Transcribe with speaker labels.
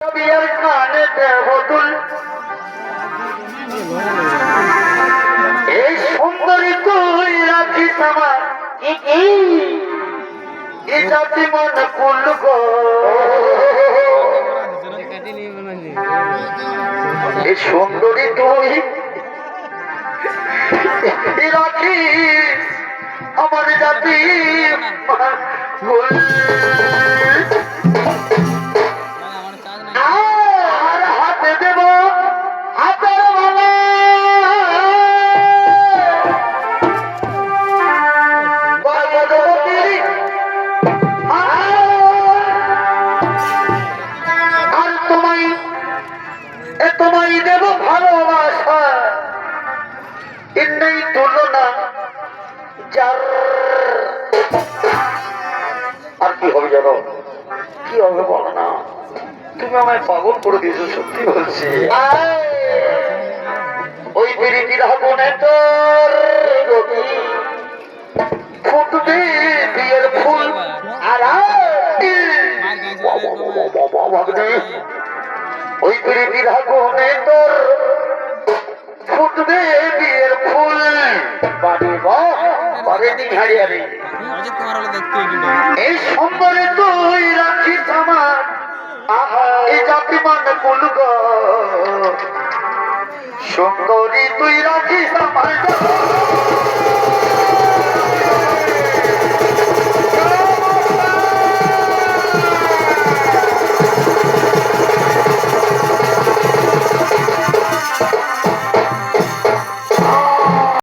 Speaker 1: বিয়ের কানে দেবদুল এই সুন্দরী তুই রাখিস আমার কি জাতি মন কুল গো এই সুন্দরী তুই রাখিস আমার জাতি কুল আর হাতে দেব হাতের মালা গর্ভবতী আর তোমায় দেব ভালোবাসা নেই তুলনা যার আর কি হবে জানো কি হবে বলো না তুমি আমায় পাগল করে দিয়েছো সত্যি বলছি ওই বিড়িটির আগুনে তোর ফুটবে বিয়ের ফুল আর ওই বিড়িটির আগুনে তোর ফুটবে বিয়ের ফুল বাড়ি বাড়ি হারিয়ে এই সম্বরে তুই রাখিস আমার এই জাতি মানে বলব সুন্দরী তুই রাখিস আমার